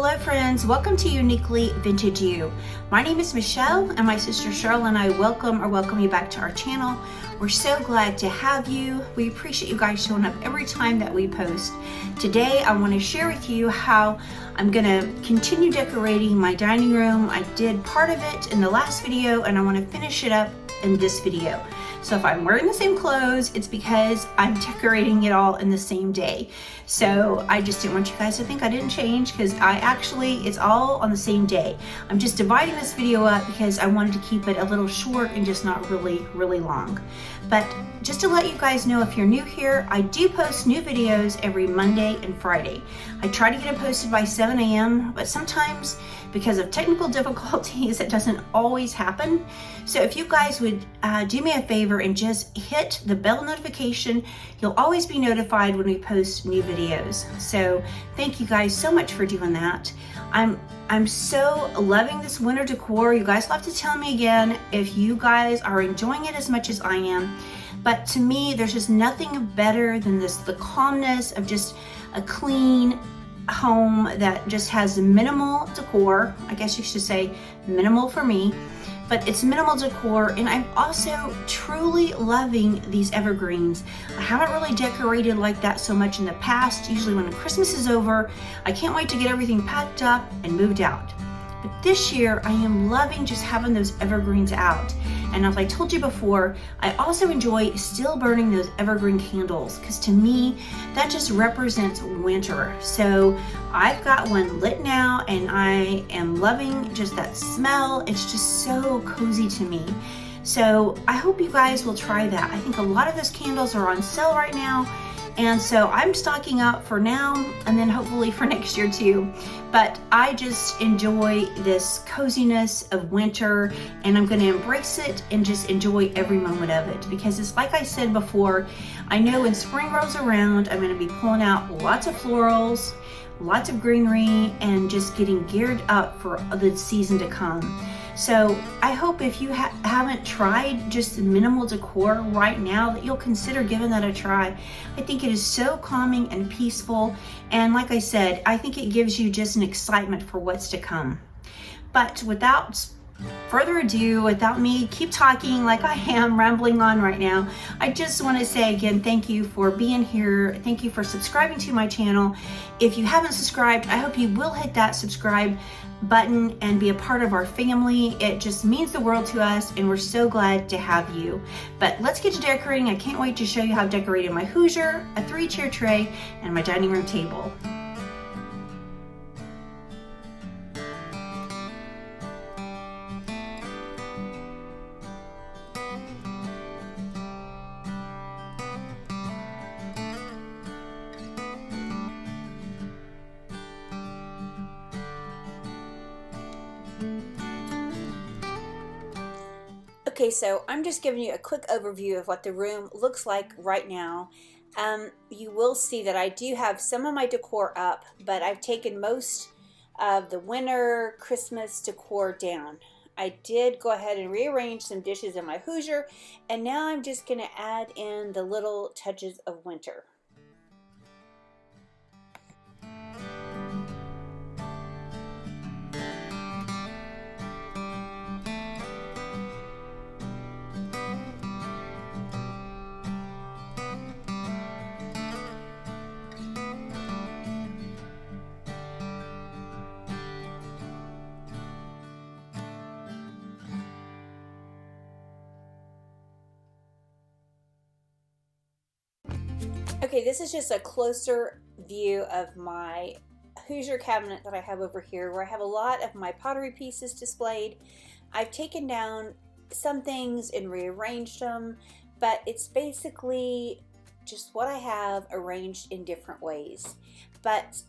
Hello friends, welcome to YoUniquely Vintage You. My name is Michelle and my sister Cheryl and I welcome you back to our channel. We're so glad to have you. We appreciate you guys showing up every time that we post. Today I want to share with you how I'm going to continue decorating my dining room. I did part of it in the last video and I want to finish it up in this video. So if I'm wearing the same clothes, it's because I'm decorating it all in the same day. So I just didn't want you guys to think I didn't change, because it's all on the same day. I'm just dividing this video up because I wanted to keep it a little short and just not really long. But just to let you guys know, if you're new here, I do post new videos every Monday and Friday. I try to get them posted by 7 a.m., but sometimes because of technical difficulties, it doesn't always happen. So if you guys would do me a favor and just hit the bell notification, you'll always be notified when we post new videos. So thank you guys so much for doing that. I'm so loving this winter decor. You guys will have to tell me again if you guys are enjoying it as much as I am. But to me, there's just nothing better than the calmness of just a clean home that just has minimal decor. I guess you should say minimal for me, but it's minimal decor. And I'm also truly loving these evergreens. I haven't really decorated like that so much in the past. Usually when Christmas is over, I can't wait to get everything packed up and moved out. But this year, I am loving just having those evergreens out. And as I told you before, I also enjoy still burning those evergreen candles, because to me, that just represents winter. So I've got one lit now and I am loving just that smell. It's just so cozy to me. So I hope you guys will try that. I think a lot of those candles are on sale right now. And so I'm stocking up for now and then hopefully for next year too. But I just enjoy this coziness of winter, and I'm going to embrace it and just enjoy every moment of it, because it's like I said before, I know when spring rolls around, I'm going to be pulling out lots of florals, lots of greenery, and just getting geared up for the season to come. So I hope if you haven't tried just minimal decor right now, that you'll consider giving that a try. I think it is so calming and peaceful. And like I said, I think it gives you just an excitement for what's to come. But without further ado, without me keep talking like I am rambling on right now, I just want to say again, thank you for being here. Thank you for subscribing to my channel. If you haven't subscribed, I hope you will hit that subscribe button and be a part of our family. It just means the world to us, and we're so glad to have you. But let's get to decorating. I can't wait to show you how I've decorated my Hoosier, a 3-chair tray, and my dining room table. Okay, so I'm just giving you a quick overview of what the room looks like right now. You will see that I do have some of my decor up, but I've taken most of the winter Christmas decor down. I did go ahead and rearrange some dishes in my Hoosier, and now I'm just going to add in the little touches of winter. Okay, this is just a closer view of my Hoosier cabinet that I have over here, where I have a lot of my pottery pieces displayed. I've taken down some things and rearranged them, but it's basically just what I have arranged in different ways. But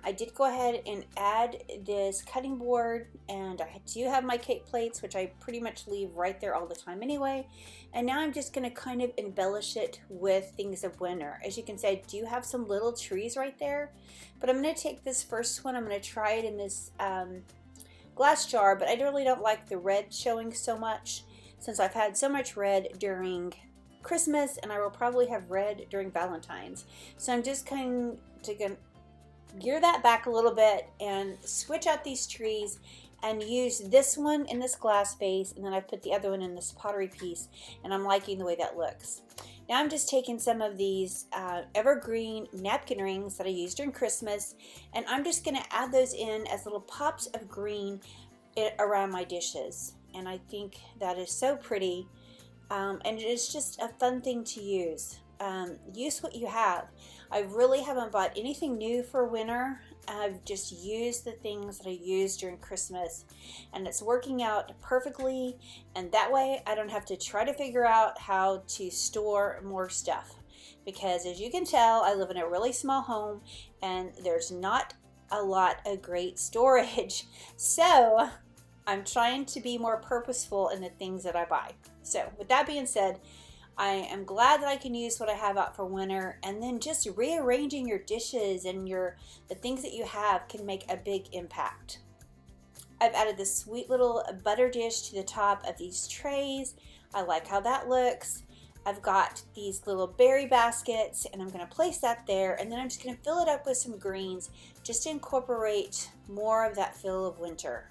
I did go ahead and add this cutting board, and I do have my cake plates, which I pretty much leave right there all the time anyway. And now I'm just going to kind of embellish it with things of winter. As you can see, I do have some little trees right there, but I'm going to take this first one. I'm going to try it in this glass jar, but I really don't like the red showing so much, since I've had so much red during Christmas, and I will probably have red during Valentine's. So I'm just kind of gear that back a little bit and switch out these trees and use this one in this glass vase, and then I put the other one in this pottery piece, and I'm liking the way that looks. Now I'm just taking some of these evergreen napkin rings that I used during Christmas, and I'm just going to add those in as little pops of green around my dishes. And I think that is so pretty, and it is just a fun thing to use. Use what you have. I really haven't bought anything new for winter. I've just used the things that I used during Christmas, and it's working out perfectly, and that way I don't have to try to figure out how to store more stuff, because as you can tell, I live in a really small home and there's not a lot of great storage. So I'm trying to be more purposeful in the things that I buy. So with that being said, I am glad that I can use what I have out for winter, and then just rearranging your dishes and the things that you have can make a big impact. I've added this sweet little butter dish to the top of these trays. I like how that looks. I've got these little berry baskets, and I'm going to place that there, and then I'm just going to fill it up with some greens just to incorporate more of that feel of winter.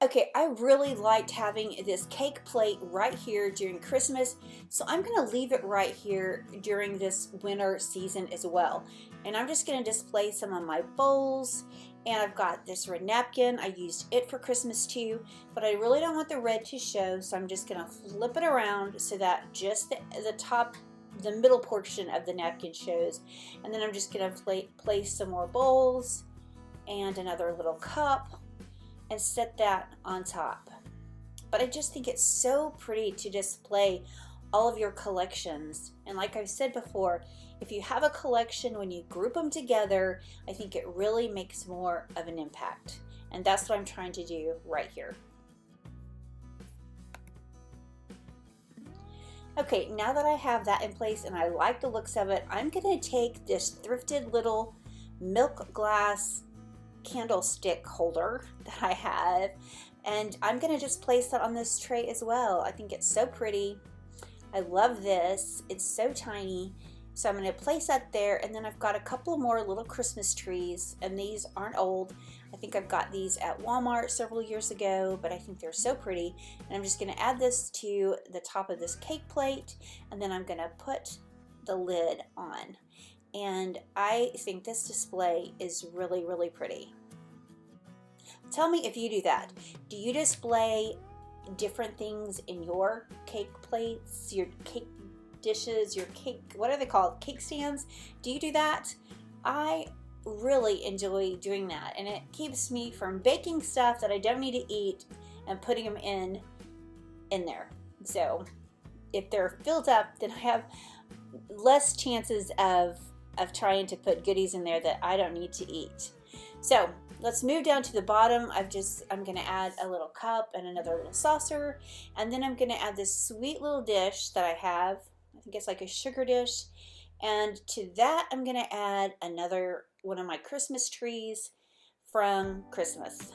Okay, I really liked having this cake plate right here during Christmas, so I'm going to leave it right here during this winter season as well. And I'm just going to display some of my bowls, and I've got this red napkin. I used it for Christmas too, but I really don't want the red to show, so I'm just going to flip it around so that just the top, the middle portion of the napkin shows. And then I'm just going to place some more bowls and another little cup and set that on top. But I just think it's so pretty to display all of your collections. And like I've said before, if you have a collection, when you group them together, I think it really makes more of an impact. And that's what I'm trying to do right here. Okay, now that I have that in place and I like the looks of it, I'm gonna take this thrifted little milk glass candlestick holder that I have, and I'm gonna just place that on this tray as well. I think it's so pretty. I love this. It's so tiny. So I'm gonna place that there, and then I've got a couple more little Christmas trees, and these aren't old. I think I've got these at Walmart several years ago, but I think they're so pretty. And I'm just gonna add this to the top of this cake plate, and then I'm gonna put the lid on. And I think this display is really, really pretty. Tell me if you do that. Do you display different things in your cake plates, your cake dishes, your cake, what are they called? Cake stands? Do you do that? I really enjoy doing that, and it keeps me from baking stuff that I don't need to eat and putting them in there. So if they're filled up, then I have less chances of trying to put goodies in there that I don't need to eat. So let's move down to the bottom. I'm gonna add a little cup and another little saucer, and then I'm gonna add this sweet little dish that I have. I think it's like a sugar dish, and to that I'm gonna add another one of my Christmas trees from Christmas.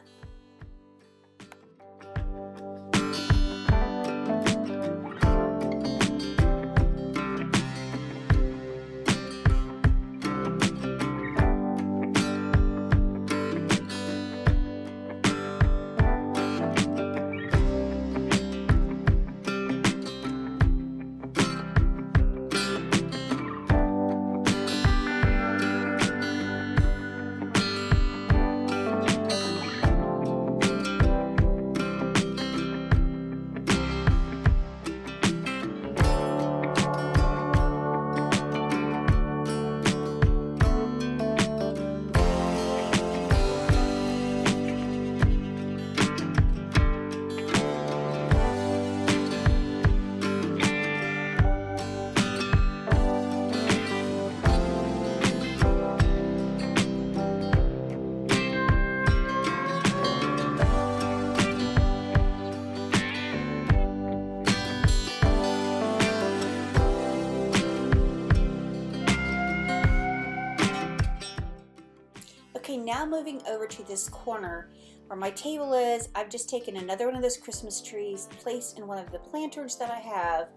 now moving over to this corner where my table is. I've just taken another one of those Christmas trees, placed in one of the planters that I have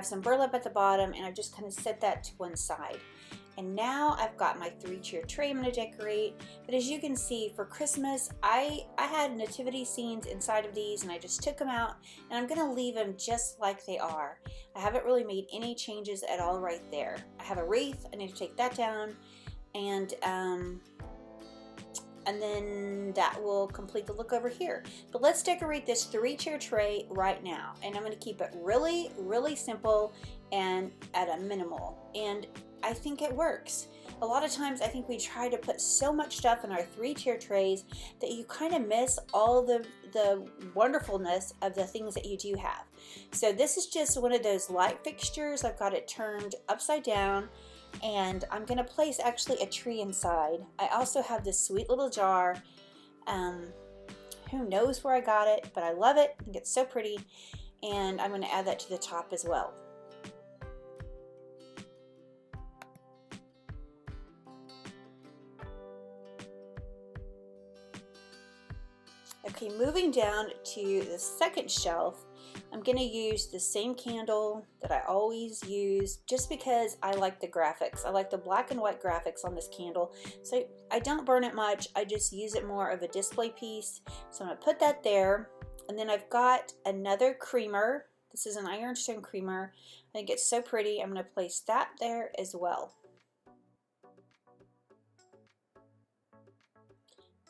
some burlap at the bottom, and I've just kind of set that to one side. And now I've got my 3-tier tray I'm going to decorate. But as you can see, for Christmas, I had nativity scenes inside of these, and I just took them out, and I'm going to leave them just like they are. I haven't really made any changes at all right there. I have a wreath. I need to take that down, and then that will complete the look over here. But let's decorate this 3-tier tray right now, and I'm going to keep it really, really simple and at a minimal, and I think it works. A lot of times I think we try to put so much stuff in our 3-tier trays that you kind of miss all the wonderfulness of the things that you do have. So this is just one of those light fixtures. I've got it turned upside down, and I'm going to place actually a tree inside. I also have this sweet little jar. Who knows where I got it, but I love it. I think it's so pretty, and I'm going to add that to the top as well. Okay, moving down to the second shelf, I'm going to use the same candle that I always use, just because I like the graphics. I like the black and white graphics on this candle. So I don't burn it much. I just use it more of a display piece. So I'm going to put that there. And then I've got another creamer. This is an ironstone creamer. I think it's so pretty. I'm going to place that there as well.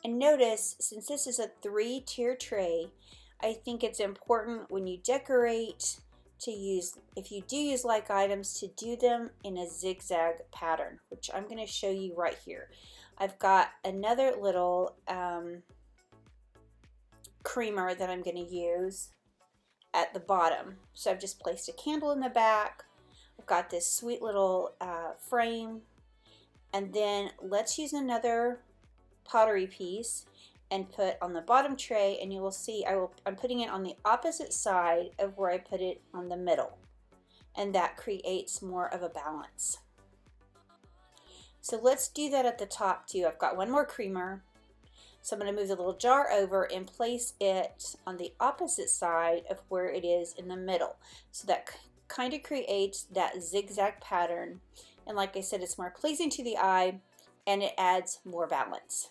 And notice, since this is a 3-tier tray, I think it's important when you decorate to use, if you do use like items, to do them in a zigzag pattern, which I'm going to show you right here. I've got another little creamer that I'm going to use at the bottom. So I've just placed a candle in the back. I've got this sweet little frame, and then let's use another pottery piece and put on the bottom tray, and you will see I'm putting it on the opposite side of where I put it on the middle, and that creates more of a balance. So let's do that at the top too. I've got one more creamer, so I'm going to move the little jar over and place it on the opposite side of where it is in the middle, so that kind of creates that zigzag pattern, and like I said, it's more pleasing to the eye and it adds more balance.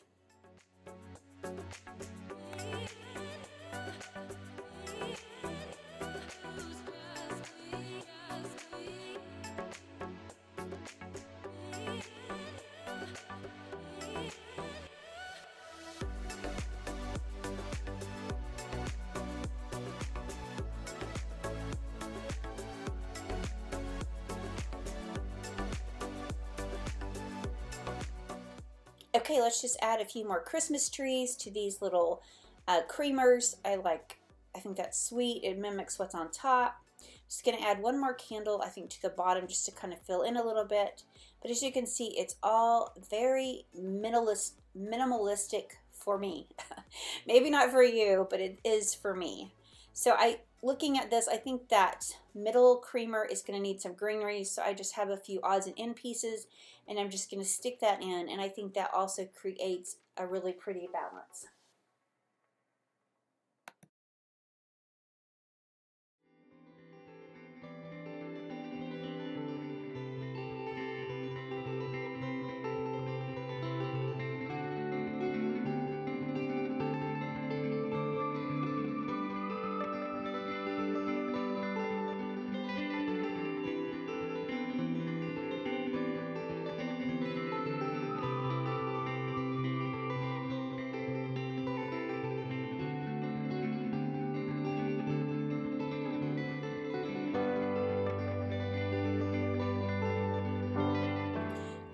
Okay, let's just add a few more Christmas trees to these little creamers. I think that's sweet. It mimics what's on top. Just going to add one more candle, I think, to the bottom, just to kind of fill in a little bit. But as you can see, it's all very minimalistic for me. Maybe not for you, but it is for me. So looking at this, I think that middle creamer is going to need some greenery, so I just have a few odds and end pieces, and I'm just going to stick that in, and I think that also creates a really pretty balance.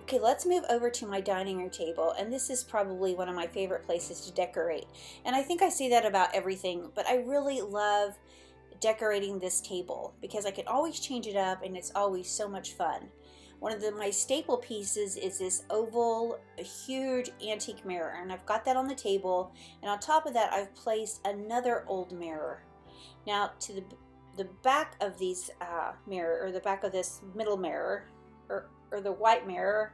Okay, let's move over to my dining room table, and this is probably one of my favorite places to decorate. And I think I say that about everything, but I really love decorating this table because I can always change it up and it's always so much fun. One of my staple pieces is this oval, huge antique mirror, and I've got that on the table, and on top of that I've placed another old mirror. Now to the back of these mirror, or the back of this middle mirror, or the white mirror,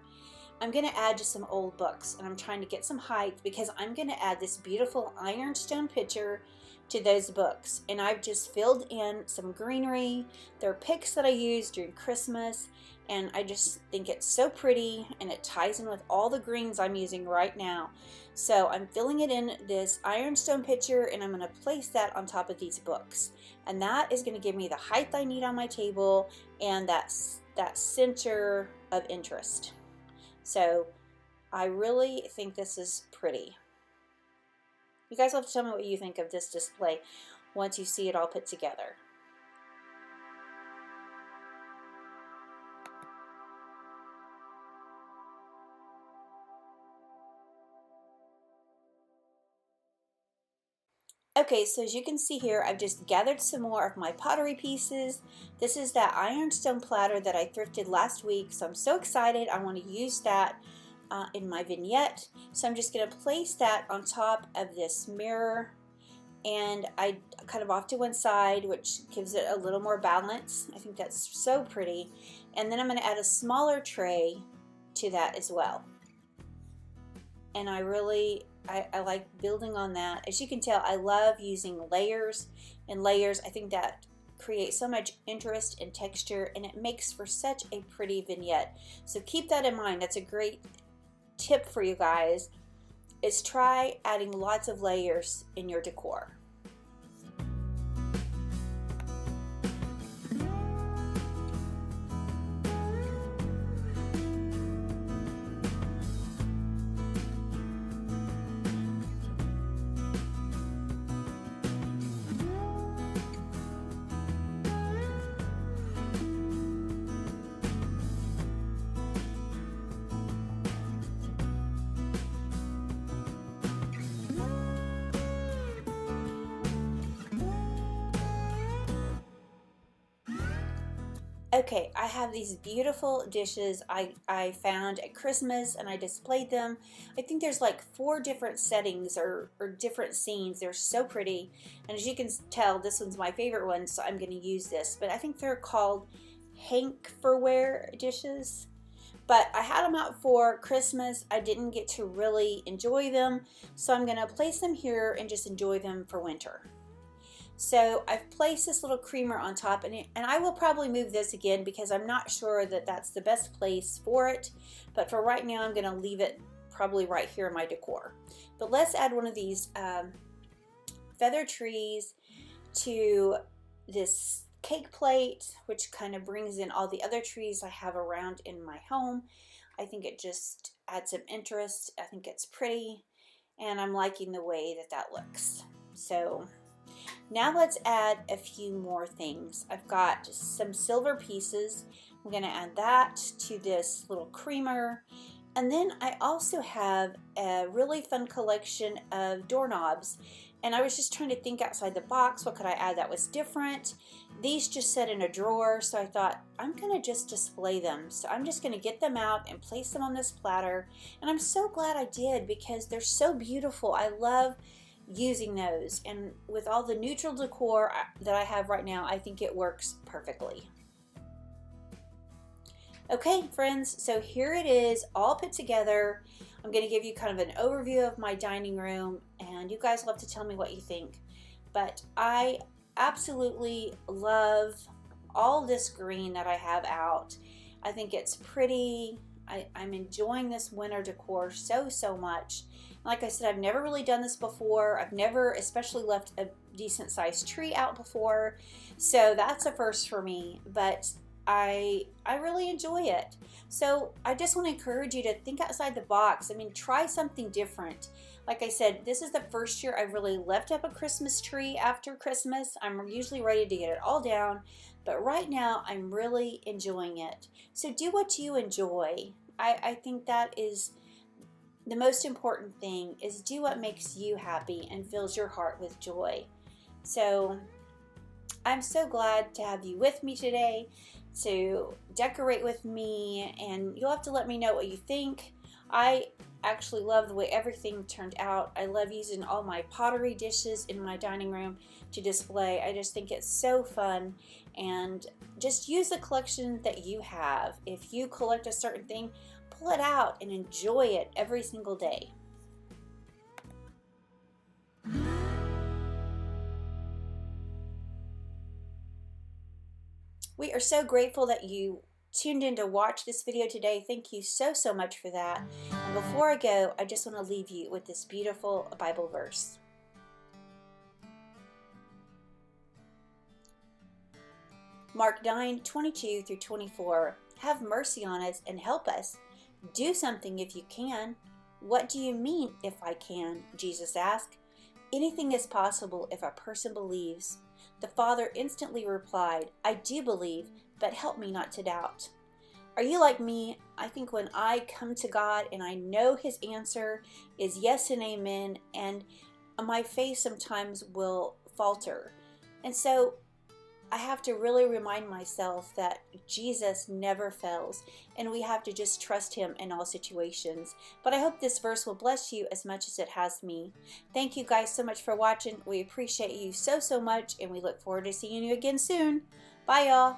I'm going to add just some old books, and I'm trying to get some height because I'm going to add this beautiful ironstone picture to those books. And I've just filled in some greenery. They're picks that I used during Christmas, and I just think it's so pretty, and it ties in with all the greens I'm using right now. So I'm filling it in this ironstone picture, and I'm going to place that on top of these books, and that is going to give me the height I need on my table and that center of interest. So I really think this is pretty. You guys have to tell me what you think of this display once you see it all put together. Okay, so as you can see here, I've just gathered some more of my pottery pieces. This is that ironstone platter that I thrifted last week, so I'm so excited. I want to use that in my vignette. So I'm just going to place that on top of this mirror, and I kind of off to one side, which gives it a little more balance. I think that's so pretty. And then I'm going to add a smaller tray to that as well. And I like building on that. As you can tell, I love using layers and layers. I think that creates so much interest and texture, and it makes for such a pretty vignette. So keep that in mind. That's a great tip for you guys, is try adding lots of layers in your decor. Okay, I have these beautiful dishes I found at Christmas, and I displayed them. I think there's like 4 different settings or different scenes. They're so pretty, and as you can tell, this one's my favorite one, so I'm going to use this. But I think they're called Hankfurware dishes. But I had them out for Christmas. I didn't get to really enjoy them, so I'm going to place them here and just enjoy them for winter. So I've placed this little creamer on top, and I will probably move this again because I'm not sure that that's the best place for it. But for right now, I'm going to leave it probably right here in my decor. But let's add one of these feather trees to this cake plate, which kind of brings in all the other trees I have around in my home. I think it just adds some interest. I think it's pretty, and I'm liking the way that that looks. So now let's add a few more things. I've got some silver pieces. I'm going to add that to this little creamer. And then I also have a really fun collection of doorknobs. And I was just trying to think outside the box. What could I add that was different? These just sit in a drawer, so I thought I'm going to just display them. So I'm just going to get them out and place them on this platter. And I'm so glad I did because they're so beautiful. I love using those, and with all the neutral decor that I have right now, I think it works perfectly. Okay friends, so here it is all put together. I'm going to give you kind of an overview of my dining room, and you guys love to tell me what you think. But I absolutely love all this green that I have out. I think it's pretty. I'm enjoying this winter decor so much. Like I said, I've never really done this before. I've never especially left a decent sized tree out before. So that's a first for me, but I really enjoy it. So I just want to encourage you to think outside the box. I mean, try something different. Like I said, this is the first year I've really left up a Christmas tree after Christmas. I'm usually ready to get it all down, but right now I'm really enjoying it. So do what you enjoy. I think that is the most important thing, is do what makes you happy and fills your heart with joy. So I'm so glad to have you with me today to decorate with me, and you'll have to let me know what you think. I actually love the way everything turned out. I love using all my pottery dishes in my dining room to display. I just think it's so fun, and just use the collection that you have. If you collect a certain thing, pull it out and enjoy it every single day. We are so grateful that you tuned in to watch this video today. Thank you so much for that. And before I go, I just want to leave you with this beautiful Bible verse. Mark 9:22 through 24. Have mercy on us and help us. Do something if you can. What do you mean, if I can? Jesus asked. Anything is possible if a person believes. The Father instantly replied, I do believe, but help me not to doubt. Are you like me? I think when I come to God and I know His answer is yes and amen, and my faith sometimes will falter. And so I have to really remind myself that Jesus never fails, and we have to just trust Him in all situations. But I hope this verse will bless you as much as it has me. Thank you guys so much for watching. We appreciate you so much, and we look forward to seeing you again soon. Bye, y'all.